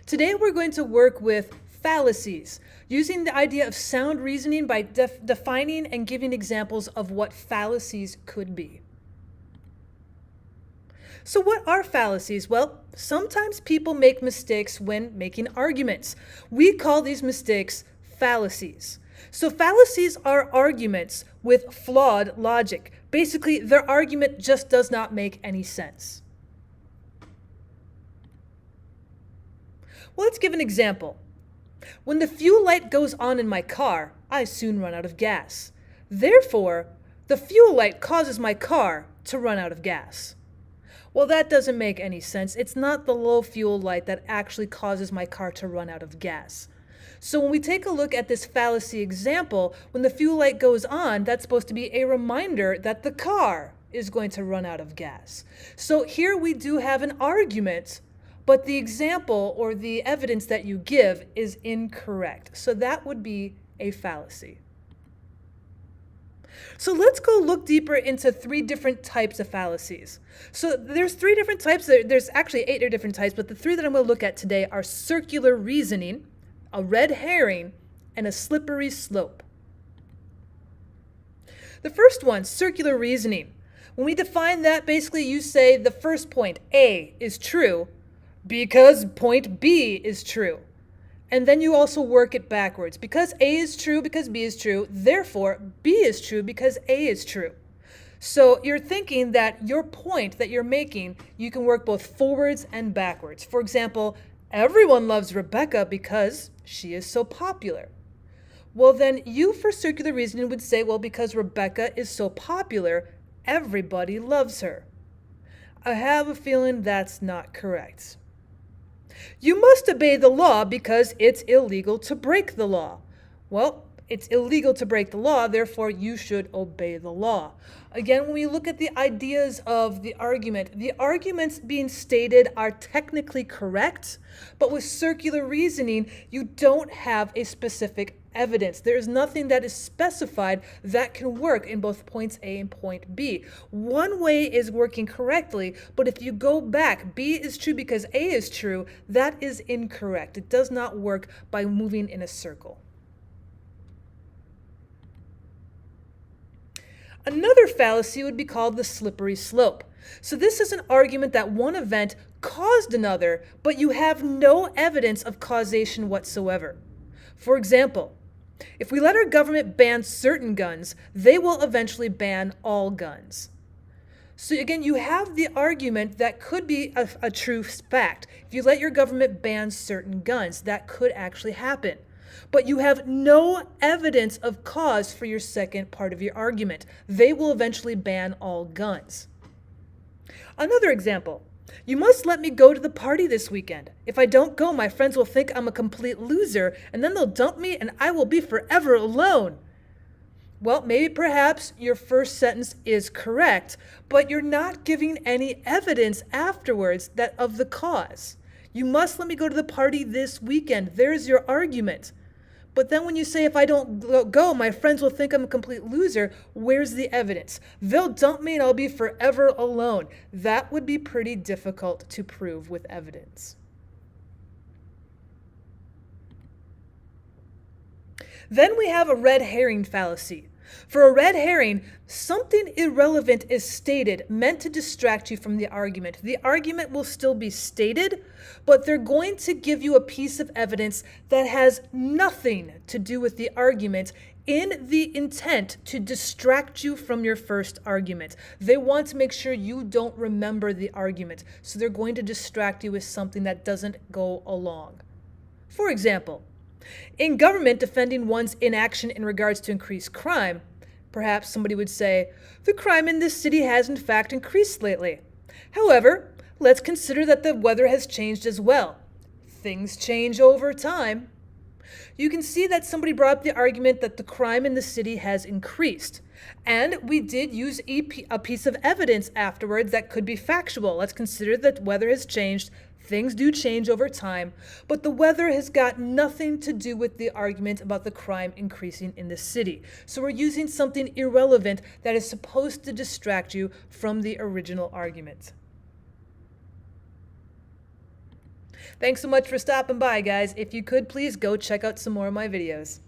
Today we're going to work with fallacies, using the idea of sound reasoning by defining and giving examples of what fallacies could be. So what are fallacies? Well, sometimes people make mistakes when making arguments. We call these mistakes fallacies. So fallacies are arguments with flawed logic. Basically, their argument just does not make any sense. Well, let's give an example. When the fuel light goes on in my car, I soon run out of gas. Therefore, the fuel light causes my car to run out of gas. Well, that doesn't make any sense. It's not the low fuel light that actually causes my car to run out of gas. So when we take a look at this fallacy example, when the fuel light goes on, that's supposed to be a reminder that the car is going to run out of gas. So here we do have an argument, but the example or the evidence that you give is incorrect. So that would be a fallacy. So let's go look deeper into 3 different types of fallacies. So there's 3 different types. There's actually 8 different types, but the 3 that I'm going to look at today are circular reasoning, a red herring, and a slippery slope. The first one, circular reasoning. When we define that, basically you say the first point, A, is true because point B is true. And then you also work it backwards. Because A is true, because B is true, therefore B is true because A is true. So you're thinking that your point that you're making, you can work both forwards and backwards. For example, everyone loves Rebecca because she is so popular. Well, then you, for circular reasoning, would say, well, because Rebecca is so popular, everybody loves her. I have a feeling that's not correct. You must obey the law because it's illegal to break the law. Well, it's illegal to break the law, therefore you should obey the law. Again, when we look at the ideas of the arguments being stated are technically correct, but with circular reasoning, you don't have a specific evidence. There is nothing that is specified that can work in both points A and point B. One way is working correctly, but if you go back, B is true because A is true, that is incorrect. It does not work by moving in a circle. Another fallacy would be called the slippery slope. So this is an argument that one event caused another, but you have no evidence of causation whatsoever. For example, if we let our government ban certain guns, they will eventually ban all guns. So again, you have the argument that could be a true fact. If you let your government ban certain guns, that could actually happen. But you have no evidence of cause for your second part of your argument. They will eventually ban all guns. Another example. You must let me go to the party this weekend. If I don't go, my friends will think I'm a complete loser, and then they'll dump me and I will be forever alone. Well, maybe perhaps your first sentence is correct, but you're not giving any evidence afterwards of the cause. You must let me go to the party this weekend. There's your argument. But then when you say, if I don't go, my friends will think I'm a complete loser, where's the evidence? They'll dump me and I'll be forever alone. That would be pretty difficult to prove with evidence. Then we have a red herring fallacy. For a red herring, something irrelevant is stated, meant to distract you from the argument. The argument will still be stated, but they're going to give you a piece of evidence that has nothing to do with the argument in the intent to distract you from your first argument. They want to make sure you don't remember the argument, so they're going to distract you with something that doesn't go along. For example, in government defending one's inaction in regards to increased crime, perhaps somebody would say, the crime in this city has in fact increased lately. However, let's consider that the weather has changed as well. Things change over time. You can see that somebody brought up the argument that the crime in the city has increased. And we did use a piece of evidence afterwards that could be factual. Let's consider that weather has changed. Things do change over time, but the weather has got nothing to do with the argument about the crime increasing in the city. So we're using something irrelevant that is supposed to distract you from the original argument. Thanks so much for stopping by, guys. If you could, please go check out some more of my videos.